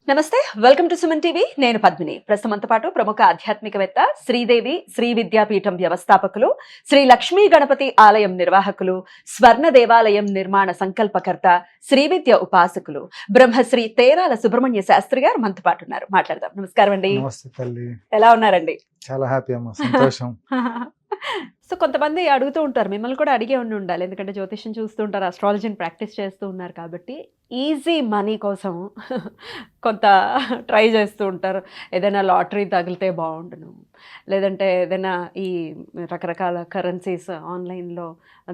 నమస్తే, welcome to Suman TV. నేను పద్మిని. ప్రస్తుతంతో పాటు ప్రముఖ ఆధ్యాత్మికవేత్త, శ్రీదేవి శ్రీ విద్యాపీఠం వ్యవస్థాపకులు, శ్రీ లక్ష్మీ గణపతి ఆలయం నిర్వాహకులు, స్వర్ణ దేవాలయం నిర్మాణ సంకల్పకర్త, శ్రీ విద్య ఉపాసకులు, బ్రహ్మశ్రీ తేరాల సుబ్రహ్మణ్య శాస్త్రి గారు మనతో పాటు ఉన్నారు. మాట్లాడదాం. నమస్కారం అండి. నమస్తే తల్లి. ఎలా ఉన్నారండి? చాలా హ్యాపీ అమ్మా, సంతోషం. సో కొంతమంది అడుగుతూ ఉంటారు, మిమ్మల్ని కూడా అడిగే ఉండాలి, ఎందుకంటే జ్యోతిష్యం చూస్తూ ఉంటారు, అస్ట్రాలజీని ప్రాక్టీస్ చేస్తూ ఉన్నారు కాబట్టి ఈజీ మనీ కోసం కొంత ట్రై చేస్తూ ఉంటారు. ఏదైనా లాటరీ తగిలితే బాగుండును, లేదంటే ఏదైనా ఈ రకరకాల కరెన్సీస్ ఆన్లైన్లో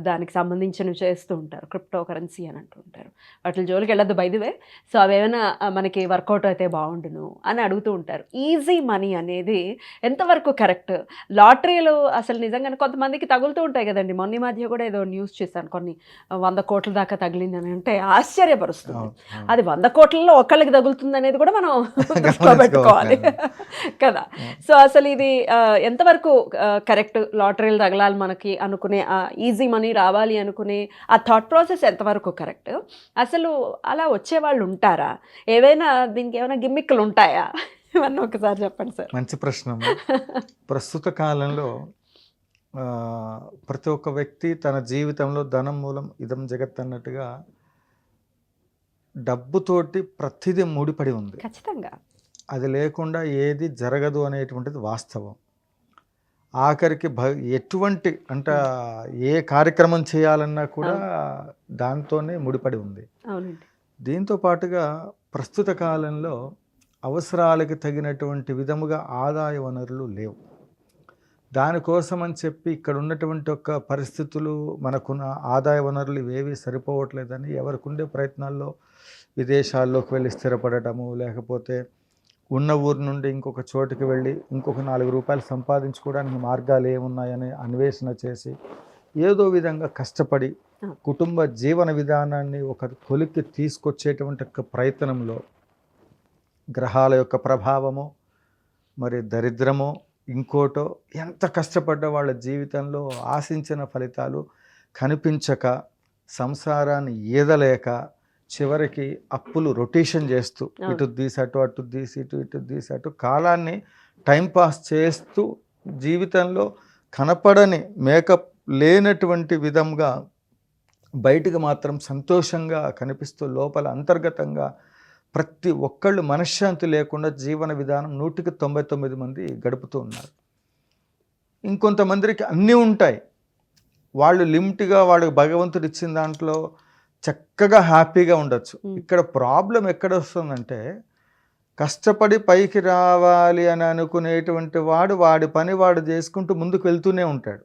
దానికి సంబంధించినవి చేస్తూ ఉంటారు, క్రిప్టో కరెన్సీ అని అంటూ ఉంటారు. వాటి జోలికి వెళ్ళొద్దు బై ది వే. సో అవేమైనా మనకి వర్కౌట్ అయితే బాగుండును అని అడుగుతూ ఉంటారు. ఈజీ మనీ అనేది ఎంతవరకు కరెక్ట్? లాటరీలు అసలు నిజంగానే కొంతమందికి తగులుతూ ఉంటాయి కదండి. మొన్న మధ్య కూడా ఏదో న్యూస్ చూసాను, కొన్ని 100 కోట్ల దాకా తగిలిందని. అంటే ఆశ్చర్యపరుస్తుంది. అది 100 కోట్లలో ఒక్కళ్ళకి తగులుతుంది అనేది కూడా మనం పెట్టుకోవాలి కదా. సో అసలు ఇది ఎంతవరకు కరెక్ట్? లాటరీలు తగలాలి మనకి అనుకునే, ఈజీ మనీ రావాలి అనుకునే ఆ థాట్ ప్రాసెస్ ఎంతవరకు కరెక్ట్? అసలు అలా వచ్చేవాళ్ళు ఉంటారా? ఏవైనా దీనికి ఏమైనా గిమ్మిక్లు ఉంటాయా? ఇవన్నీ ఒకసారి చెప్పండి సార్. మంచి ప్రశ్న. ప్రస్తుత కాలంలో ప్రతి ఒక్క వ్యక్తి తన జీవితంలో ధనం మూలం ఇదం జగత్ అన్నట్టుగా డబ్బుతోటి ప్రతిదీ ముడిపడి ఉంది. ఖచ్చితంగా అది లేకుండా ఏది జరగదు అనేటువంటిది వాస్తవం. ఆఖరికి ఎటువంటి అంటే ఏ కార్యక్రమం చేయాలన్నా కూడా దాంతోనే ముడిపడి ఉంది. అవునండి. దీంతో పాటుగా ప్రస్తుత కాలంలో అవసరాలకు తగినటువంటి విధముగా ఆదాయ వనరులు లేవు. దానికోసం అని చెప్పి ఇక్కడ ఉన్నటువంటి ఒక పరిస్థితులు, మనకున్న ఆదాయ వనరులు ఇవేవి సరిపోవట్లేదని ఎవరికి ఉండే ప్రయత్నాల్లో విదేశాల్లోకి వెళ్ళి స్థిరపడటము, లేకపోతే ఉన్న ఊరు నుండి ఇంకొక చోటుకి వెళ్ళి ఇంకొక 4 రూపాయలు సంపాదించుకోవడానికి మార్గాలు ఏమున్నాయని అన్వేషణ చేసి ఏదో విధంగా కష్టపడి కుటుంబ జీవన విధానాన్ని ఒక కొలిక్కి తీసుకొచ్చేటువంటి ఒక ప్రయత్నంలో గ్రహాల యొక్క ప్రభావమో, మరి దరిద్రమో, ఇంకోటో, ఎంత కష్టపడ్డ వాళ్ళ జీవితంలో ఆశించిన ఫలితాలు కనిపించక, సంసారాన్ని ఈదలేక, చివరికి అప్పులు రొటేషన్ చేస్తూ ఇటు తీసటు అటు తీసి ఇటు తీసటు కాలాన్ని టైంపాస్ చేస్తూ జీవితంలో కనపడని మేకప్ లేనటువంటి విధంగా బయటకు మాత్రం సంతోషంగా కనిపిస్తూ లోపల అంతర్గతంగా ప్రతి ఒక్కళ్ళు మనశ్శాంతి లేకుండా జీవన విధానం 199 మంది గడుపుతూ ఉన్నారు. ఇంకొంతమందికి అన్నీ ఉంటాయి, వాళ్ళు లిమిట్గా వాళ్ళకి భగవంతుడు ఇచ్చిన దాంట్లో చక్కగా హ్యాపీగా ఉండొచ్చు. ఇక్కడ ప్రాబ్లం ఎక్కడ వస్తుందంటే, కష్టపడి పైకి రావాలి అని అనుకునేటువంటి వాడు వాడి పని వాడు చేసుకుంటూ ముందుకు వెళ్తూనే ఉంటాడు.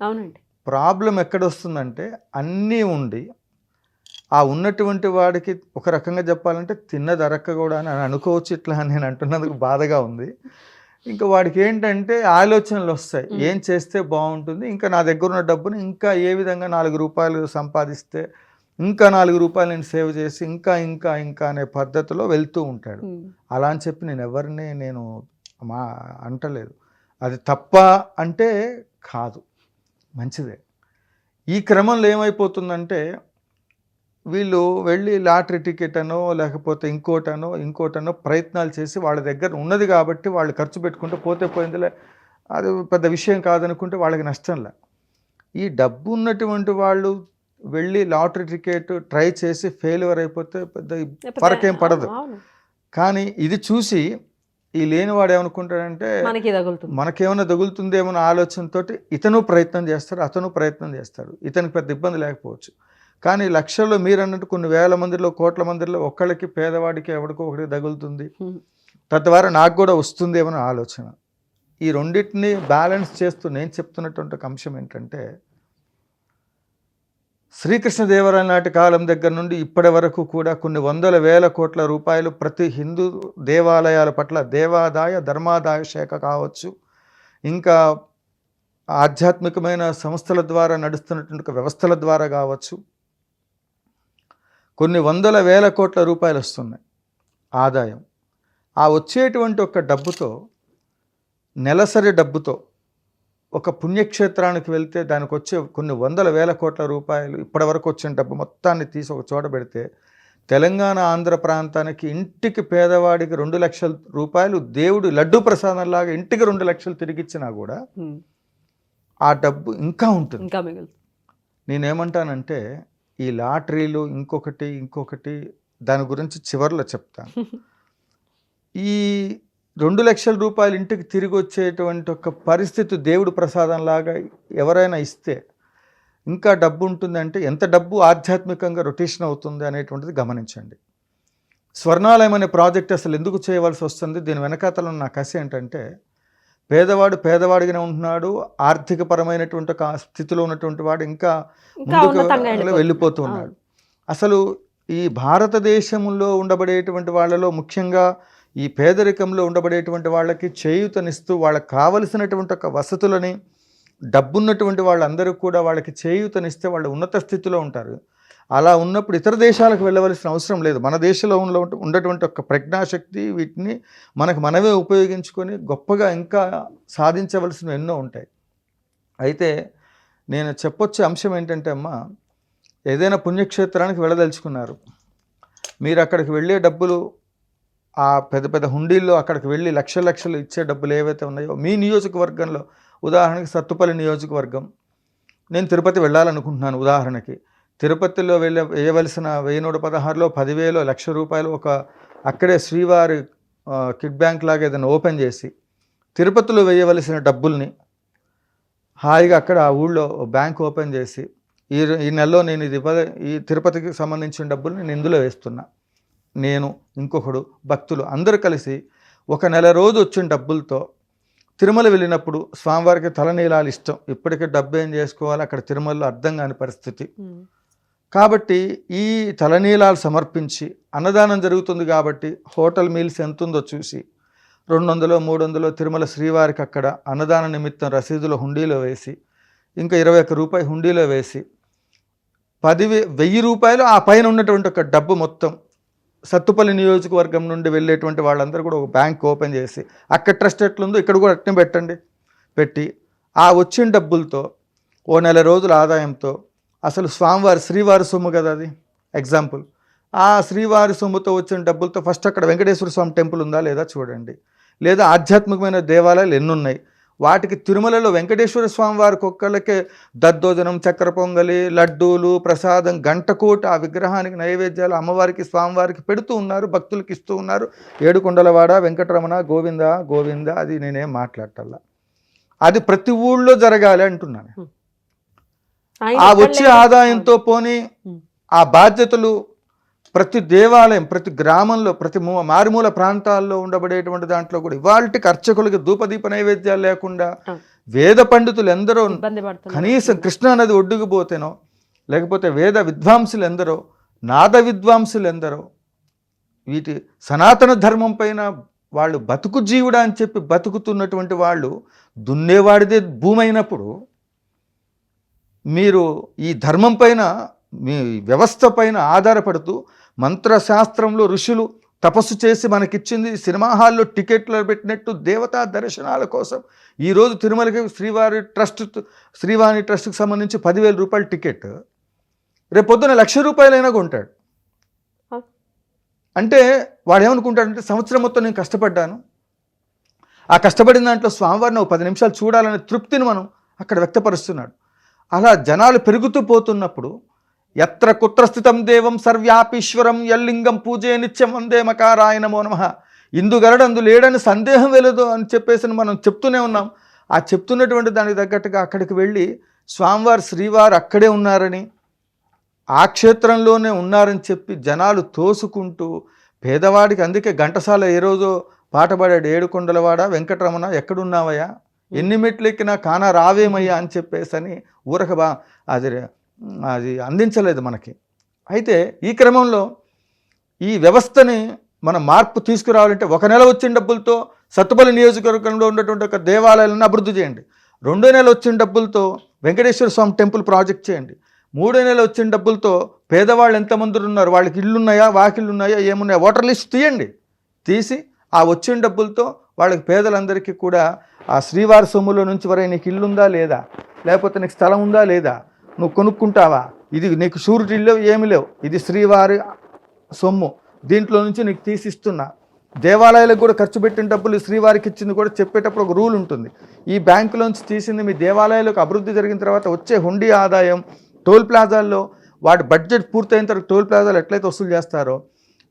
అవునండి. ప్రాబ్లం ఎక్కడ వస్తుందంటే, అన్నీ ఉండి ఆ ఉన్నటువంటి వాడికి ఒక రకంగా చెప్పాలంటే తిన్నదరక్క కూడా అని అనుకోవచ్చు. ఇట్లా నేను అంటున్నందుకు బాధగా ఉంది. ఇంకా వాడికి ఏంటంటే ఆలోచనలు వస్తాయి, ఏం చేస్తే బాగుంటుంది, ఇంకా నా దగ్గర ఉన్న డబ్బుని ఇంకా ఏ విధంగా 4 రూపాయలు సంపాదిస్తే ఇంకా 4 రూపాయలు నేను సేవ్ చేసి ఇంకా ఇంకా ఇంకా అనే పద్ధతిలో వెళ్తూ ఉంటాడు. అలా అని చెప్పి నేను అంటలేదు. అది తప్ప అంటే కాదు, మంచిదే. ఈ క్రమంలో ఏమైపోతుందంటే, వీళ్ళు వెళ్ళి లాటరీ టికెట్ అనో లేకపోతే ఇంకోటనో ప్రయత్నాలు చేసి వాళ్ళ దగ్గర ఉన్నది కాబట్టి వాళ్ళు ఖర్చు పెట్టుకుంటూ పోతే పోయిందిలే, అది పెద్ద విషయం కాదనుకుంటే వాళ్ళకి నష్టంలే. ఈ డబ్బు ఉన్నటువంటి వాళ్ళు వెళ్ళి లాటరీ టికెట్ ట్రై చేసి ఫెయిల్యూర్ అయిపోతే పెద్ద ఫరకేం పడదు. కానీ ఇది చూసి ఈ లేనివాడు ఏమనుకుంటాడంటే, మనకేమైనా తగులుతుందేమో ఆలోచనతో ఇతను ప్రయత్నం చేస్తాడు, అతను ప్రయత్నం చేస్తాడు. ఇతనికి పెద్ద ఇబ్బంది లేకపోవచ్చు, కానీ లక్షల్లో మీరు అన్నట్టు కొన్ని వేల మందిలో, కోట్ల మందిలో ఒక్కళ్ళకి, పేదవాడికి ఎవరికో ఒకటి తగులుతుంది, తద్వారా నాకు కూడా వస్తుందేమో ఆలోచన. ఈ రెండింటిని బ్యాలెన్స్ చేస్తూ నేను చెప్తున్నటువంటి అంశం ఏంటంటే, శ్రీకృష్ణదేవరాయల నాటి కాలం దగ్గర నుండి ఇప్పటి వరకు కూడా కొన్ని 100,000 కోట్ల రూపాయలు ప్రతి హిందూ దేవాలయాల పట్ల దేవాదాయ ధర్మాదాయ శాఖ కావచ్చు, ఇంకా ఆధ్యాత్మికమైన సంస్థల ద్వారా నడుస్తున్నటువంటి వ్యవస్థల ద్వారా కావచ్చు, కొన్ని 100,000 కోట్ల రూపాయలు వస్తున్నాయి ఆదాయం. ఆ వచ్చేటువంటి ఒక డబ్బుతో, నెలసరి డబ్బుతో ఒక పుణ్యక్షేత్రానికి వెళ్తే దానికి వచ్చే కొన్ని 100,000 కోట్ల రూపాయలు ఇప్పటి వరకు వచ్చిన డబ్బు మొత్తాన్ని తీసి ఒక చోట పెడితే తెలంగాణ ఆంధ్ర ప్రాంతానికి ఇంటికి పేదవాడికి 2 లక్షల రూపాయలు దేవుడు లడ్డూ ప్రసాదంలాగా ఇంటికి 2 లక్షలు తిరిగిచ్చినా కూడా ఆ డబ్బు ఇంకా ఉంటుంది. ఇంకా మిగులుతుంది. నేనేమంటానంటే ఈ లాటరీలు ఇంకొకటి దాని గురించి చివరిలో చెప్తాను. ఈ 2 లక్షల రూపాయలు ఇంటికి తిరిగి వచ్చేటువంటి ఒక పరిస్థితి దేవుడు ప్రసాదంలాగా ఎవరైనా ఇస్తే ఇంకా డబ్బు ఉంటుందంటే ఎంత డబ్బు ఆధ్యాత్మికంగా రొటేషన్ అవుతుంది అనేటువంటిది గమనించండి. స్వర్ణాలయం అనే ప్రాజెక్ట్ అసలు ఎందుకు చేయవలసి వస్తుంది? దీని వెనకాతల నా కసి ఏంటంటే పేదవాడు పేదవాడిగానే ఉంటున్నాడు, ఆర్థిక పరమైనటువంటి ఒక స్థితిలో ఉన్నటువంటి వాడు ఇంకా ముందుకు వెళ్ళిపోతూ ఉన్నాడు. అసలు ఈ భారతదేశంలో ఉండబడేటువంటి వాళ్ళలో ముఖ్యంగా ఈ పేదరికంలో ఉండబడేటువంటి వాళ్ళకి చేయూతనిస్తూ వాళ్ళకి కావలసినటువంటి ఒక వసతులని డబ్బున్నటువంటి వాళ్ళందరూ కూడా వాళ్ళకి చేయూతనిస్తే వాళ్ళు ఉన్నత స్థితిలో ఉంటారు. అలా ఉన్నప్పుడు ఇతర దేశాలకు వెళ్ళవలసిన అవసరం లేదు. మన దేశంలో ఉన్నటువంటి ఒక ప్రజ్ఞాశక్తి వీటిని మనమే ఉపయోగించుకొని గొప్పగా ఇంకా సాధించవలసినవి ఎన్నో ఉంటాయి. అయితే నేను చెప్పొచ్చే అంశం ఏంటంటే అమ్మ, ఏదైనా పుణ్యక్షేత్రానికి వెళ్ళదలుచుకున్నారు, మీరు అక్కడికి వెళ్ళే డబ్బులు ఆ పెద్ద పెద్ద హుండీల్లో అక్కడికి వెళ్ళి లక్షలు ఇచ్చే డబ్బులు ఏవైతే ఉన్నాయో మీ నియోజకవర్గంలో, ఉదాహరణకి సత్తుపల్లి నియోజకవర్గం, నేను తిరుపతి వెళ్ళాలనుకుంటున్నాను ఉదాహరణకి, తిరుపతిలో వేయవలసిన 1116లో 10,000 1,00,000 రూపాయలు ఒక అక్కడే శ్రీవారి కిడ్ బ్యాంక్ లాగా ఏదైనా ఓపెన్ చేసి తిరుపతిలో వేయవలసిన డబ్బుల్ని హాయిగా అక్కడ ఆ ఊళ్ళో బ్యాంక్ ఓపెన్ చేసి ఈ నెలలో నేను ఈ తిరుపతికి సంబంధించిన డబ్బులు నేను ఇందులో వేస్తున్నా, నేను ఇంకొకడు భక్తులు అందరూ కలిసి ఒక నెల రోజు వచ్చిన డబ్బులతో తిరుమల వెళ్ళినప్పుడు స్వామివారికి తలనీలాలు ఇష్టం, ఇప్పటికే డబ్బు ఏం చేసుకోవాలి అక్కడ తిరుమలలో అర్థం కాని పరిస్థితి. కాబట్టి ఈ తలనీలాలు సమర్పించి అన్నదానం జరుగుతుంది కాబట్టి హోటల్ మీల్స్ ఎంత ఉందో చూసి 200 300 తిరుమల శ్రీవారికి అక్కడ అన్నదాన నిమిత్తం రసీదులో హుండీలో వేసి ఇంకా 21 రూపాయలు హుండీలో వేసి 10,000 రూపాయలు ఆ పైన ఉన్నటువంటి ఒక డబ్బు మొత్తం సత్తుపల్లి నియోజకవర్గం నుండి వెళ్ళేటువంటి వాళ్ళందరూ కూడా ఒక బ్యాంక్ ఓపెన్ చేసి అక్కడ ట్రస్ట్ ఎట్లుందో ఇక్కడ కూడా అట్నే పెట్టి ఆ వచ్చిన డబ్బులతో ఓ నెల రోజుల ఆదాయంతో అసలు శ్రీవారి సొమ్ము కదా అది ఎగ్జాంపుల్, ఆ శ్రీవారి సొమ్ముతో వచ్చిన డబ్బులతో ఫస్ట్ అక్కడ వెంకటేశ్వర స్వామి టెంపుల్ ఉందా లేదా చూడండి, లేదా ఆధ్యాత్మికమైన దేవాలయాలు ఎన్నున్నాయి, వాటికి తిరుమలలో వెంకటేశ్వర స్వామి వారికి ఒక్కళ్ళకే దద్దోజనం, చక్కెర పొంగలి, లడ్డూలు, ప్రసాదం, గంటకోట ఆ విగ్రహానికి నైవేద్యాలు అమ్మవారికి స్వామివారికి పెడుతూ ఉన్నారు, భక్తులకు ఇస్తూ ఉన్నారు. ఏడుకొండలవాడ వెంకటరమణ గోవింద అది నేనేం మాట్లాడటల్లా, అది ప్రతి ఊళ్ళో జరగాలి అంటున్నాను. ఆ వచ్చే ఆదాయంతో పోని ఆ బాధ్యతలు ప్రతి దేవాలయం, ప్రతి గ్రామంలో, ప్రతి మారుమూల ప్రాంతాల్లో ఉండబడేటువంటి దాంట్లో కూడా ఇవాళకి అర్చకులకి ధూపదీప నైవేద్యాలు లేకుండా వేద పండితులు ఎందరో, కనీసం కృష్ణానది ఒడ్డుకు పోతేనో, లేకపోతే వేద విద్వాంసులు ఎందరో, నాద విద్వాంసులు ఎందరో, వీటి సనాతన ధర్మం పైన వాళ్ళు బతుకు జీవుడా అని చెప్పి బతుకుతున్నటువంటి వాళ్ళు దున్నేవాడిదే భూమి అయినప్పుడు మీరు ఈ ధర్మం పైన మీ వ్యవస్థ పైన ఆధారపడుతూ మంత్రశాస్త్రంలో ఋషులు తపస్సు చేసి మనకిచ్చింది సినిమా హాల్లో టికెట్లు పెట్టినట్టు దేవతా దర్శనాల కోసం ఈరోజు తిరుమలకి శ్రీవారి ట్రస్ట్కి సంబంధించి 10,000 రూపాయల టికెట్ రేపు పొద్దున 1,00,000 రూపాయలైనా కొంటాడు. అంటే వాడు ఏమనుకుంటాడంటే సంవత్సరం మొత్తం నేను కష్టపడ్డాను, ఆ కష్టపడిన దాంట్లో స్వామివారిని 10 నిమిషాలు చూడాలనే తృప్తిని మనం అక్కడ వ్యక్తపరుస్తున్నాడు. అలా జనాలు పెరుగుతూ పోతున్నప్పుడు ఎత్ర కుత్ర స్థితం దేవం సర్వ్యాపీశ్వరం యల్లింగం పూజే నిత్యం వందే మకారాయ నమో నమః, ఇందుగలడు అందు లేడని సందేహం వెళ్ళదు అని చెప్పేసి మనం చెప్తూనే ఉన్నాం. ఆ చెప్తున్నటువంటి దానికి తగ్గట్టుగా అక్కడికి వెళ్ళి శ్రీవారు అక్కడే ఉన్నారని, ఆ క్షేత్రంలోనే ఉన్నారని చెప్పి జనాలు తోసుకుంటూ పేదవాడికి, అందుకే ఘంటసాల ఏ రోజో పాట పాడాడు, ఏడుకొండలవాడ వెంకటరమణ ఎక్కడున్నావయ్యా, ఎన్ని మెట్లు ఎక్కినా కానా రావేమయ్యా అని చెప్పేసి ఊరక అది అందించలేదు మనకి. అయితే ఈ క్రమంలో ఈ వ్యవస్థని మనం మార్పు తీసుకురావాలంటే ఒక నెల వచ్చిన డబ్బులతో సత్తుపల్లి నియోజకవర్గంలో ఉన్నటువంటి ఒక దేవాలయాలను అభివృద్ధి చేయండి, 2వ నెల వచ్చిన డబ్బులతో వెంకటేశ్వర స్వామి టెంపుల్ ప్రాజెక్ట్ చేయండి, 3వ నెల వచ్చిన డబ్బులతో పేదవాళ్ళు ఎంతమంది ఉన్నారు, వాళ్ళకి ఇల్లు ఉన్నాయా, వాకిళ్ళు ఉన్నాయా, ఏమున్నాయా, ఓటర్ లిస్ట్ తీసి ఆ వచ్చిన డబ్బులతో వాళ్ళకి పేదలందరికీ కూడా ఆ శ్రీవారి సొమ్ములో నుంచి వరే నీకు ఇల్లు ఉందా లేదా, లేకపోతే నీకు స్థలం ఉందా లేదా, నువ్వు కొనుక్కుంటావా, ఇది నీకు షూరిటీ లేవు ఏమి లేవు, ఇది శ్రీవారి సొమ్ము, దీంట్లో నుంచి నీకు తీసిస్తున్నా. దేవాలయాలకు కూడా ఖర్చు పెట్టిన డబ్బులు శ్రీవారికి ఇచ్చింది కూడా చెప్పేటప్పుడు ఒక రూల్ ఉంటుంది. ఈ బ్యాంకులోంచి తీసింది మీ దేవాలయాలకు అభివృద్ధి జరిగిన తర్వాత వచ్చే హుండీ ఆదాయం, టోల్ ప్లాజాల్లో వాటి బడ్జెట్ పూర్తయిన తర్వాత టోల్ ప్లాజాలు ఎట్లయితే వసూలు చేస్తారో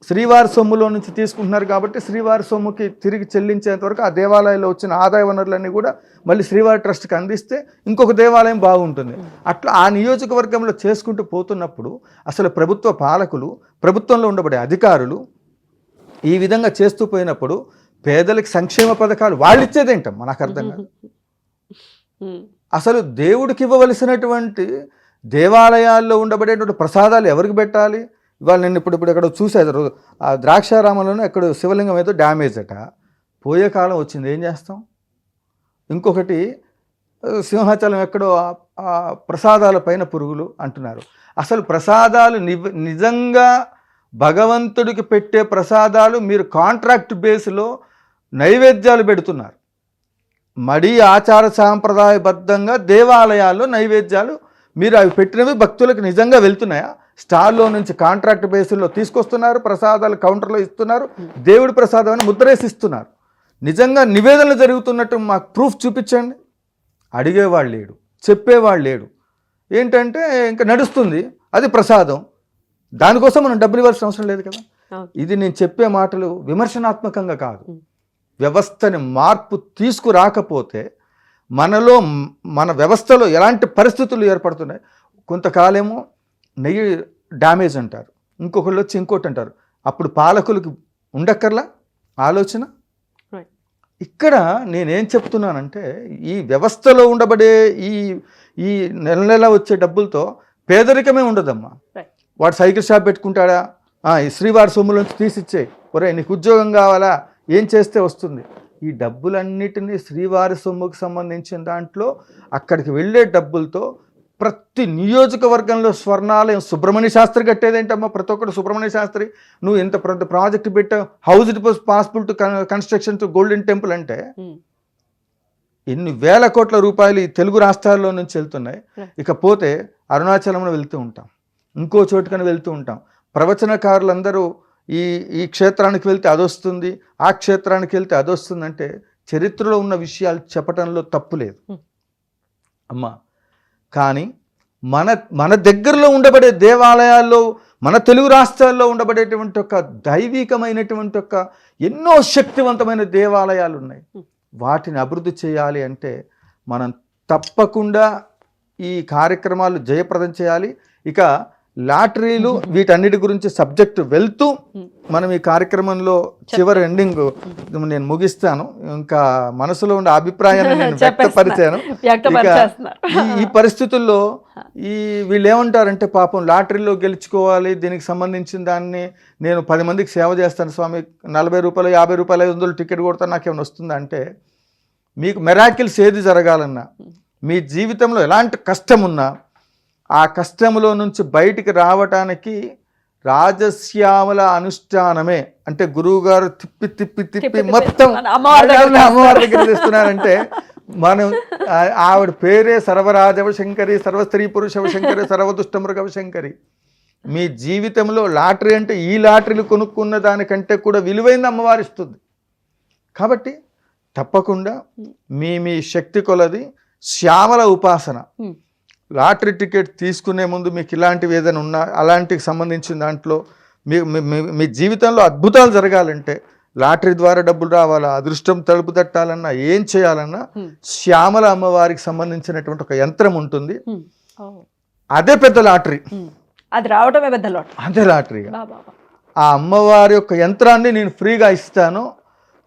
శ్రీవారి సొమ్ములో నుంచి తీసుకుంటున్నారు కాబట్టి శ్రీవారి సొమ్ముకి తిరిగి చెల్లించేంత వరకు ఆ దేవాలయంలో వచ్చిన ఆదాయ వనరులన్నీ కూడా మళ్ళీ శ్రీవారి ట్రస్ట్కి అందిస్తే ఇంకొక దేవాలయం బాగుంటుంది. అట్లా ఆ నియోజకవర్గంలో చేసుకుంటూ పోతున్నప్పుడు అసలు ప్రభుత్వ పాలకులు, ప్రభుత్వంలో ఉండబడే అధికారులు ఈ విధంగా చేస్తూ పోయినప్పుడు పేదలకు సంక్షేమ పథకాలు వాళ్ళు ఇచ్చేదేంటమ్మా నాకు అర్థం కాదు. అసలు దేవుడికి ఇవ్వవలసినటువంటి దేవాలయాల్లో ఉండబడేటువంటి ప్రసాదాలు ఎవరికి పెట్టాలి? ఇవాళ నేను ఇప్పుడు ఎక్కడ చూసేది, ఆ ద్రాక్షారామంలోనే ఎక్కడ శివలింగం ఏదో డ్యామేజ్ అట, పోయే కాలం వచ్చింది, ఏం చేస్తాం? ఇంకొకటి సింహాచలం ఎక్కడో ప్రసాదాల పైన పురుగులు అంటున్నారు. అసలు ప్రసాదాలు నిజంగా భగవంతుడికి పెట్టే ప్రసాదాలు మీరు కాంట్రాక్ట్ బేస్లో నైవేద్యాలు పెడుతున్నారు. మడి ఆచార సాంప్రదాయబద్ధంగా దేవాలయాల్లో నైవేద్యాలు మీరు అవి పెట్టినవి భక్తులకు నిజంగా వెళ్తున్నాయా? స్టాల్లో నుంచి కాంట్రాక్ట్ బేస్లో తీసుకొస్తున్నారు, ప్రసాదాలు కౌంటర్లో ఇస్తున్నారు, దేవుడి ప్రసాదం అని ముద్రేసి ఇస్తున్నారు. నిజంగా నివేదనలు జరుగుతున్నట్టు మాకు ప్రూఫ్ చూపించండి. అడిగేవాళ్ళు లేడు, చెప్పేవాళ్ళు లేడు. ఏంటంటే ఇంకా నడుస్తుంది, అది ప్రసాదం, దానికోసం మనం డబ్బులు ఇవ్వాల్సిన అవసరం లేదు కదా. ఇది నేను చెప్పే మాటలు విమర్శనాత్మకంగా కాదు. వ్యవస్థని మార్పు తీసుకురాకపోతే మనలో, మన వ్యవస్థలో ఎలాంటి పరిస్థితులు ఏర్పడుతున్నాయి. కొంతకాలేమో నెయ్యి డ్యామేజ్ అంటారు, ఇంకొకళ్ళు వచ్చి ఇంకోటి అంటారు. అప్పుడు పాలకులకు ఉండక్కర్లా ఆలోచన. ఇక్కడ నేనేం చెప్తున్నానంటే ఈ వ్యవస్థలో ఉండబడే ఈ నెల నెల వచ్చే డబ్బులతో పేదరికమే ఉండదమ్మా. వాడు సైకిల్ షాప్ పెట్టుకుంటాడా, ఈ శ్రీవారి సొమ్ములోంచి తీసిచ్చేయి, ఒరే నీకు ఉద్యోగం కావాలా, ఏం చేస్తే వస్తుంది? ఈ డబ్బులన్నిటినీ శ్రీవారి సొమ్ముకు సంబంధించిన దాంట్లో అక్కడికి వెళ్ళే డబ్బులతో ప్రతి నియోజకవర్గంలో స్వర్ణాలయం, సుబ్రహ్మణ్య శాస్త్రి కట్టేదేంటమ్మా? ప్రతి ఒక్కరు సుబ్రహ్మణ్య శాస్త్రి నువ్వు ఎంత ప్రాజెక్ట్ పెట్టావు, house it possible to construction to golden temple అంటే ఎన్ని వేల కోట్ల రూపాయలు ఈ తెలుగు రాష్ట్రాల్లో నుంచి వెళ్తున్నాయి. ఇకపోతే అరుణాచలంలో వెళ్తూ ఉంటాం, ఇంకో చోటుకని వెళ్తూ ఉంటాం. ప్రవచనకారులందరూ ఈ క్షేత్రానికి వెళ్తే అదొస్తుంది, ఆ క్షేత్రానికి వెళ్తే అదొస్తుంది అంటే చరిత్రలో ఉన్న విషయాలు చెప్పడంలో తప్పు లేదు అమ్మా. కానీ మన దగ్గరలో ఉండబడే దేవాలయాల్లో, మన తెలుగు రాష్ట్రాల్లో ఉండబడేటువంటి ఒక దైవికమైనటువంటి ఒక ఎన్నో శక్తివంతమైన దేవాలయాలు ఉన్నాయి. వాటిని అభివృద్ధి చేయాలి అంటే మనం తప్పకుండా ఈ కార్యక్రమాలు జయప్రదం చేయాలి. ఇక లాటరీలు వీటన్నిటి గురించి సబ్జెక్టు వెళ్తూ మనం ఈ కార్యక్రమంలో చివరి ఎండింగ్ నేను ముగిస్తాను. ఇంకా మనసులో ఉండే అభిప్రాయాన్ని నేను వ్యక్తపరిచాను. ఈ పరిస్థితుల్లో వీళ్ళు ఏమంటారంటే పాపం లాటరీలో గెలుచుకోవాలి, దీనికి సంబంధించిన దాన్ని నేను 10 మందికి సేవ చేస్తాను స్వామి, 40 రూపాయలు 50 రూపాయలు 500 టికెట్ కొడతాను, నాకేమైనా వస్తుందా అంటే, మీకు మెరాకిల్స్ ఏది జరగాలన్నా, మీ జీవితంలో ఎలాంటి కష్టం ఉన్నా ఆ కష్టంలో నుంచి బయటికి రావటానికి రాజశ్యామల అనుష్ఠానమే, అంటే గురువు గారు తిప్పి తిప్పి తిప్పి మొత్తం అమ్మవారి దగ్గర తెస్తున్నారంటే, మనం ఆవిడ పేరే సర్వరాజవ శంకరి, సర్వస్త్రీ పురుషవ శంకరి, సర్వదుష్టమృగవ శంకరి. మీ జీవితంలో లాటరీ అంటే ఈ లాటరీలు కొనుక్కున్న దానికంటే కూడా విలువైన అమ్మవారు ఇస్తుంది. కాబట్టి తప్పకుండా మీ శక్తి కొలది శ్యామల ఉపాసన, లాటరీ టికెట్ తీసుకునే ముందు మీకు ఇలాంటివి ఏదైనా ఉన్నా, అలాంటికి సంబంధించిన దాంట్లో మీ జీవితంలో అద్భుతాలు జరగాలంటే, లాటరీ ద్వారా డబ్బులు రావాలా, అదృష్టం తలుపు తట్టాలన్నా, ఏం చేయాలన్నా శ్యామల అమ్మవారికి సంబంధించినటువంటి ఒక యంత్రం ఉంటుంది. అదే పెద్ద లాటరీ, అది రావడమే పెద్ద లాటరీ, అదే లాటరీ. ఆ అమ్మవారి యొక్క యంత్రాన్ని నేను ఫ్రీగా ఇస్తాను,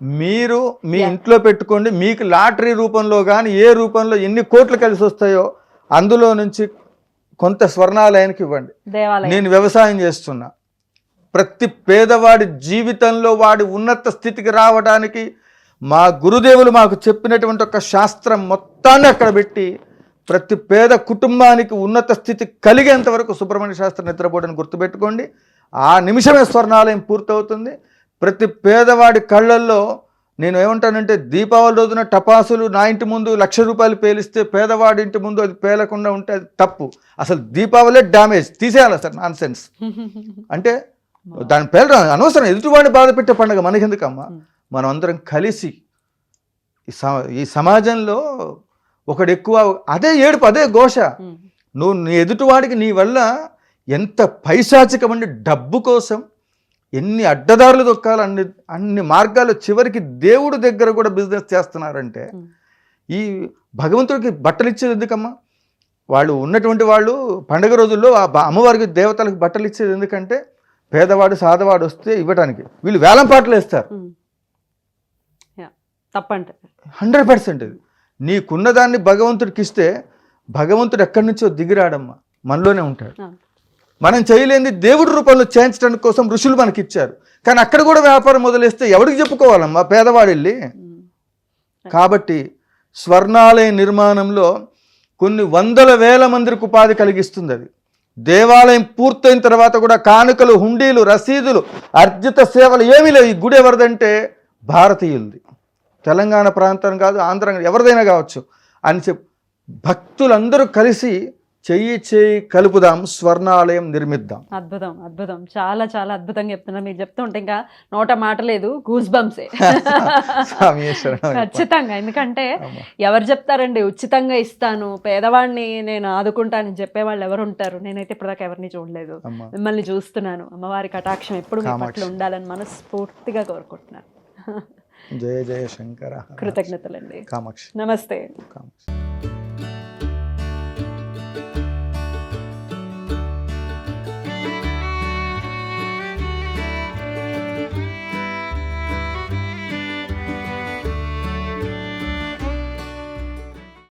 మీరు మీ ఇంట్లో పెట్టుకోండి. మీకు లాటరీ రూపంలో కానీ ఏ రూపంలో ఎన్ని కోట్లు కలిసి వస్తాయో అందులో నుంచి కొంత స్వర్ణాలయానికి ఇవ్వండి. నేను వ్యవసాయం చేస్తున్నా, ప్రతి పేదవాడి జీవితంలో వాడి ఉన్నత స్థితికి రావడానికి మా గురుదేవులు మాకు చెప్పినటువంటి ఒక శాస్త్రం మొత్తాన్ని అక్కడ పెట్టి ప్రతి పేద కుటుంబానికి ఉన్నత స్థితి కలిగేంత వరకు సుబ్రహ్మణ్య శాస్త్రం నిద్రపోవడానికి గుర్తుపెట్టుకోండి. ఆ నిమిషమే స్వర్ణాలయం పూర్తవుతుంది. ప్రతి పేదవాడి కళ్ళల్లో నేను ఏమంటానంటే, దీపావళి రోజున టపాసులు నా ఇంటి ముందు 1,00,000 రూపాయలు పేలిస్తే పేదవాడి ఇంటి ముందు అది పేలకుండా ఉంటే అది తప్పు. అసలు దీపావళి డ్యామేజ్ తీసేయాలి సార్, నాన్ సెన్స్. అంటే దాని పేరు అనవసరం, ఎదుటివాడిని బాధ పెట్టే పండుగ మనకెందుకమ్మా? మనం అందరం కలిసి ఈ సమాజంలో ఒకడు ఎక్కువ, అదే ఏడుపు, అదే ఘోష. నువ్వు నీ ఎదుటివాడికి నీ వల్ల ఎంత పైశాచికమండి, డబ్బు కోసం ఎన్ని అడ్డదారులు దొక్కాలి, అన్ని మార్గాలు, చివరికి దేవుడి దగ్గర కూడా బిజినెస్ చేస్తున్నారంటే ఈ భగవంతుడికి బట్టలు ఇచ్చేది ఎందుకమ్మా? వాళ్ళు ఉన్నటువంటి వాళ్ళు పండుగ రోజుల్లో ఆ అమ్మవారికి దేవతలకు బట్టలు ఇచ్చేది ఎందుకంటే పేదవాడు సాదవాడు వస్తే ఇవ్వడానికి. వీళ్ళు వేలం పాటలు వేస్తారు. తప్పంటే 100% ఇది. నీకున్నదాన్ని భగవంతుడికి ఇస్తే భగవంతుడు ఎక్కడి నుంచో దిగిరాడమ్మా, మనలోనే ఉంటాడు. మనం చేయలేని దేవుడి రూపంలో చేయించడానికి కోసం ఋషులు మనకి ఇచ్చారు. కానీ అక్కడ కూడా వ్యాపారం మొదలేస్తే ఎవరికి చెప్పుకోవాలమ్మా? పేదవాడు వెళ్ళి. కాబట్టి స్వర్ణాలయ నిర్మాణంలో కొన్ని వందల వేల మందికి ఉపాధి కలిగిస్తుంది అది. దేవాలయం పూర్తయిన తర్వాత కూడా కానుకలు, హుండీలు, రసీదులు, అర్జిత సేవలు ఏమీ లేవు. ఈ గుడి ఎవరిదంటే భారతీయులది, తెలంగాణ ప్రాంతం కాదు, ఆంధ్ర, ఎవరిదైనా కావచ్చు అని చెప్పి భక్తులందరూ కలిసి చెయ్యి చేయి కలుపుదాం, స్వర్ణాలయం నిర్మిద్దాం. అద్భుతం, అద్భుతం, చాలా చాలా అద్భుతంగా చెప్తున్నారు. మీరు చెప్తుంటే ఇంకా నోట మాట లేదు, గూస్ బంప్సే. ఖచ్చితంగా. ఎందుకంటే ఎవరు చెప్తారండి ఉచితంగా ఇస్తాను, పేదవాడిని నేను ఆదుకుంటానని చెప్పేవాళ్ళు ఎవరు ఉంటారు? నేనైతే ఇప్పటిదాకా ఎవరిని చూడలేదు. మిమ్మల్ని చూస్తున్నాను. అమ్మవారి కటాక్షం ఎప్పుడు మీ పట్ల ఉండాలని మనస్ఫూర్తిగా కోరుకుంటున్నాను. జయ జయ శంకర. కృతజ్ఞతలండి. కామాక్షి. నమస్తే. కామాక్షి.